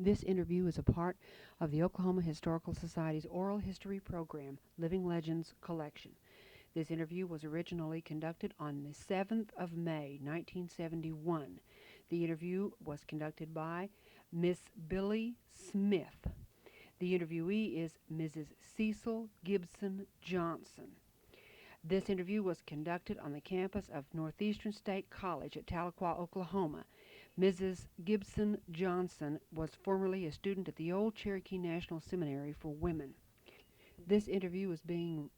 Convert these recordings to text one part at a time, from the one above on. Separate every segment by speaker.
Speaker 1: This interview is a part of the Oklahoma Historical Society's Oral History Program, Living Legends Collection. This interview was originally conducted on the 7th of May, 1971. The interview was conducted by Miss Billie Smith. The interviewee is Mrs. Cecil Gibson Johnson. This interview was conducted on the campus of Northeastern State College at Tahlequah, Oklahoma. Mrs. Gibson Johnson was formerly a student at the old Cherokee National Seminary for Women. This interview is being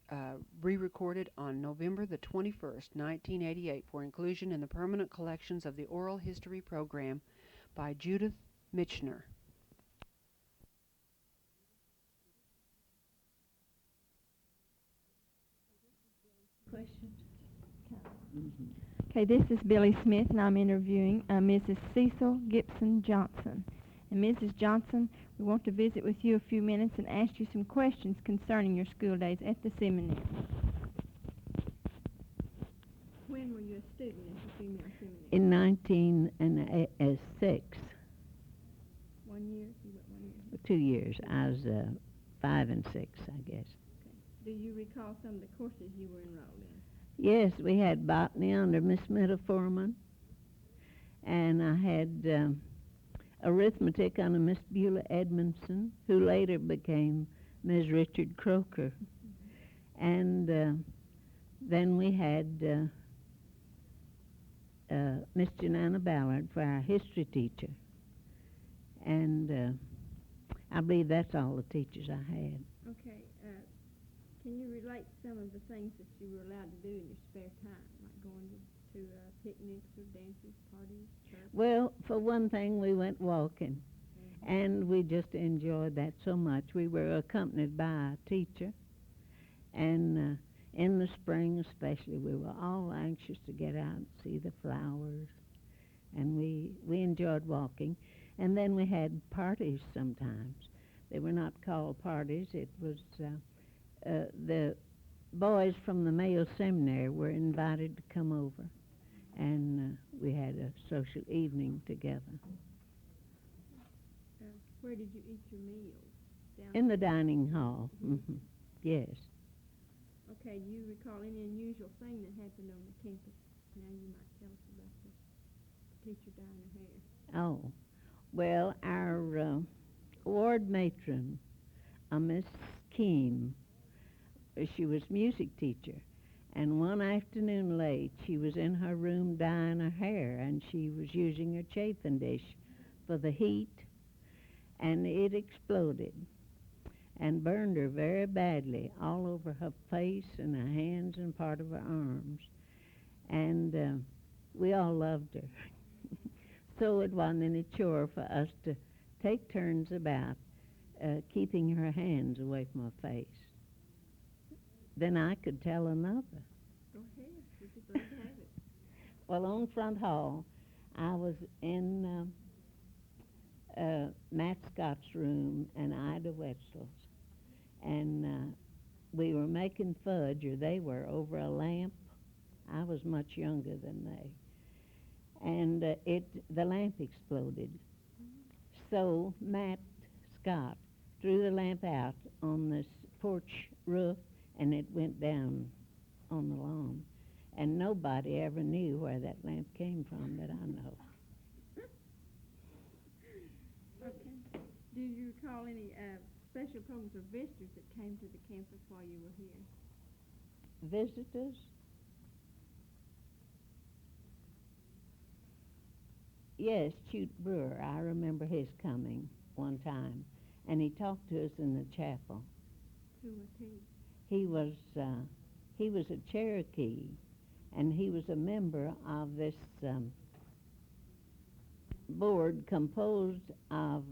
Speaker 1: re-recorded on November the 21st, 1988 for inclusion in the permanent collections of the Oral History Program by Judith Michener.
Speaker 2: Questions?
Speaker 3: Okay, this is Billie Smith, and I'm interviewing Mrs. Cecil Gibson Johnson. And Mrs. Johnson, we want to visit with you a few minutes and ask you some questions concerning your school days at the seminary. When were you a student at the female seminary?
Speaker 2: In 1906,
Speaker 3: 1 year? You went 1 year.
Speaker 2: 2 years. I was 5 and 6, I guess.
Speaker 3: Okay. Do you recall some of the courses you were enrolled in?
Speaker 2: Yes, we had botany under Miss Meta Foreman, and I had arithmetic under Miss Beulah Edmondson, who later became Ms. Richard Croker. And then we had Miss Janana Ballard for our history teacher. And I believe that's all the teachers I had.
Speaker 3: Okay. Can you relate some of the things that you were allowed to do in your spare time, like going to picnics or dances, parties, church?
Speaker 2: Well, for one thing, we went walking, and we just enjoyed that so much. We were accompanied by a teacher, and in the spring especially, we were all anxious to get out and see the flowers, and we enjoyed walking. And then we had parties sometimes. They were not called parties. It was the boys from the male seminary were invited to come over, and we had a social evening together.
Speaker 3: Where did you eat your meals?
Speaker 2: In the dining hall. Mm-hmm. Yes.
Speaker 3: Okay, do you recall any unusual thing that happened on the campus? Now you might tell us about the teacher dyeing her hair.
Speaker 2: Oh, well, our ward matron, Miss Keene, she was music teacher, and one afternoon late she was in her room dyeing her hair, and she was using her chafing dish for the heat, and it exploded and burned her very badly all over her face and her hands and part of her arms, and we all loved her. So it wasn't any chore for us to take turns about keeping her hands away from her face. Then I could tell another.
Speaker 3: Go ahead. We're just glad to have it.
Speaker 2: Well, on Front Hall, I was in Matt Scott's room and Ida Wetzel's, and we were making fudge, or they were, over a lamp. I was much younger than they. And the lamp exploded. So Matt Scott threw the lamp out on this porch roof, and it went down on the lawn. And nobody ever knew where that lamp came from that I know.
Speaker 3: Okay. Do you recall any special programs or visitors that came to the campus while you were here?
Speaker 2: Visitors? Yes, Chute Brewer. I remember his coming one time, and he talked to us in the chapel.
Speaker 3: Who was he?
Speaker 2: He was a Cherokee, and he was a member of this board composed of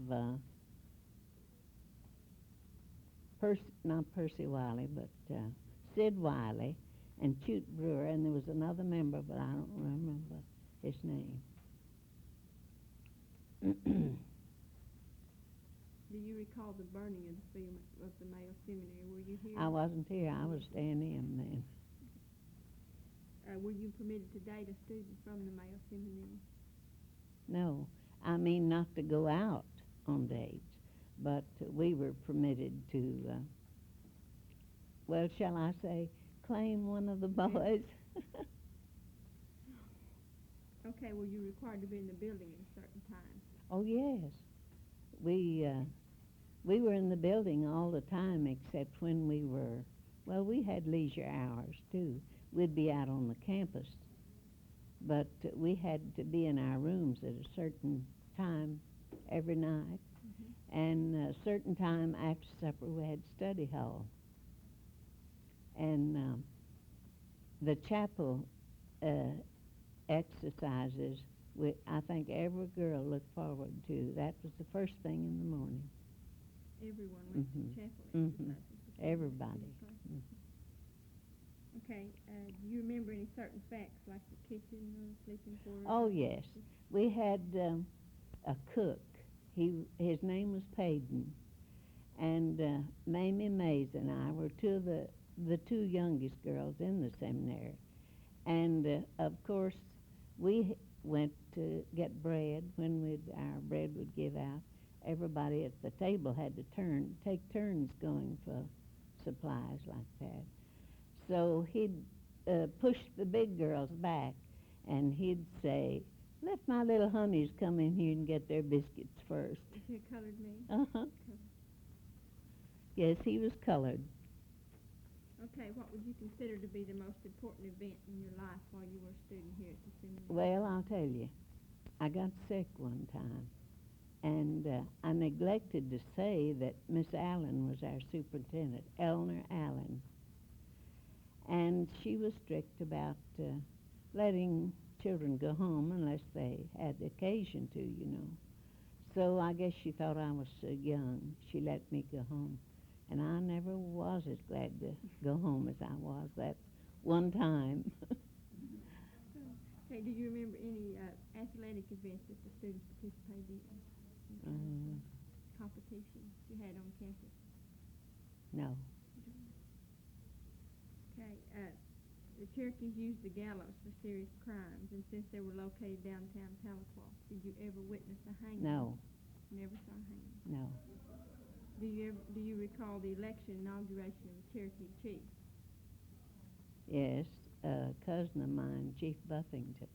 Speaker 2: not Percy Wiley, but Sid Wiley and Chute Brewer, and there was another member, but I don't remember his name.
Speaker 3: Do you recall the burning of the male seminary? Were you here?
Speaker 2: I wasn't here. I was staying in then.
Speaker 3: Were you permitted to date a student from the male seminary?
Speaker 2: No, I mean not to go out on dates. But we were permitted to, well, shall I say, claim one of the boys.
Speaker 3: Okay, were you required to be in the building at a certain time?
Speaker 2: Oh, yes. We were in the building all the time except when we had leisure hours too. We'd be out on the campus, but we had to be in our rooms at a certain time every night, and a certain time after supper we had study hall. And the chapel exercises, I think every girl looked forward to. That was the first thing in the morning.
Speaker 3: Everyone went to chapel exercises.
Speaker 2: Everybody.
Speaker 3: Okay, do you remember any certain facts like the kitchen or the sleeping quarters?
Speaker 2: Oh, yes. We had a cook. His name was Payden. And Mamie Mays and I were two of the two youngest girls in the seminary. And, of course, we went to get bread when our bread would give out. Everybody at the table had to take turns going for supplies like that. So he'd push the big girls back, and he'd say, "Let my little honeys come in here and get their biscuits first."
Speaker 3: Is he a colored man?
Speaker 2: Uh-huh. Yes, he was colored.
Speaker 3: Okay, what would you consider to be the most important event in your life while you were a student here at the seminary?
Speaker 2: Well, I'll tell you, I got sick one time, and I neglected to say that Miss Allen was our superintendent, Eleanor Allen. And she was strict about letting children go home unless they had the occasion to, you know. So I guess she thought I was so young, she let me go home. And I never was as glad to go home as I was that one time.
Speaker 3: Okay, do you remember any athletic events that the students participated in? Competitions you had on campus?
Speaker 2: No.
Speaker 3: Okay, the Cherokees used the gallows for serious crimes, and since they were located downtown Tahlequah, did you ever witness a hanging?
Speaker 2: No.
Speaker 3: Never saw a hanging?
Speaker 2: No.
Speaker 3: Do you recall the election inauguration of the Cherokee chief?
Speaker 2: Yes, a cousin of mine, Chief Buffington.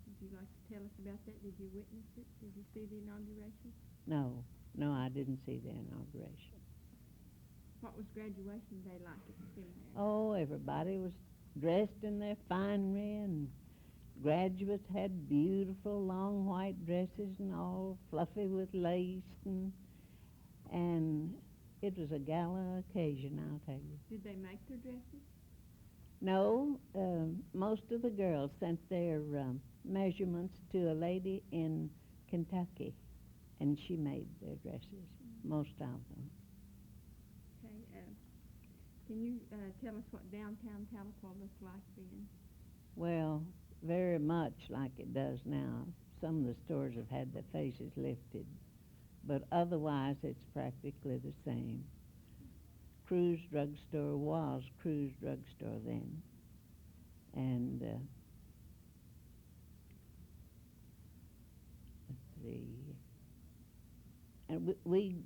Speaker 3: Would you like to tell us about that? Did you witness it? Did you see the inauguration?
Speaker 2: No, I didn't see the inauguration.
Speaker 3: What was graduation day like at the seminary?
Speaker 2: Oh, everybody was dressed in their finery, and graduates had beautiful long white dresses and all fluffy with lace, and it was a gala occasion, I'll tell you.
Speaker 3: Did they make their dresses?
Speaker 2: No, most of the girls sent their measurements to a lady in Kentucky, and she made their dresses, most of them.
Speaker 3: Okay, can you tell us what downtown Tahlequah looked like then?
Speaker 2: Well, very much like it does now. Some of the stores have had their faces lifted, but otherwise it's practically the same. Cruz Drugstore was Cruz Drugstore then, and let's see, and we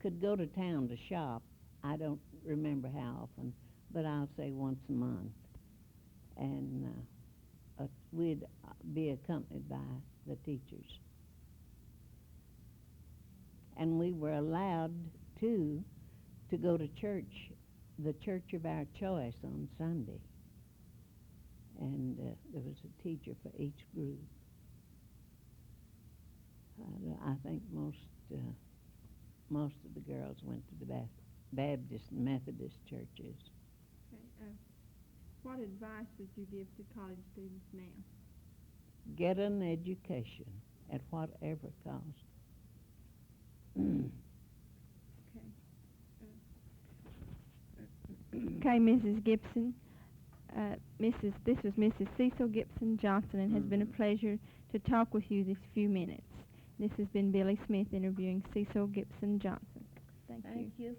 Speaker 2: could go to town to shop. I don't remember how often, but I'll say once a month, and we'd be accompanied by the teachers. And we were allowed to go to church, the church of our choice on Sunday. And there was a teacher for each group. I think most of the girls went to the Baptist and Methodist churches.
Speaker 3: Okay, what advice would you give to college students now?
Speaker 2: Get an education at whatever cost.
Speaker 3: Okay, Mrs. Gibson. This was Mrs. Cecil Gibson Johnson, and has been a pleasure to talk with you this few minutes. This has been Billie Smith interviewing Cecil Gibson Johnson. Thank you.
Speaker 2: Thank you.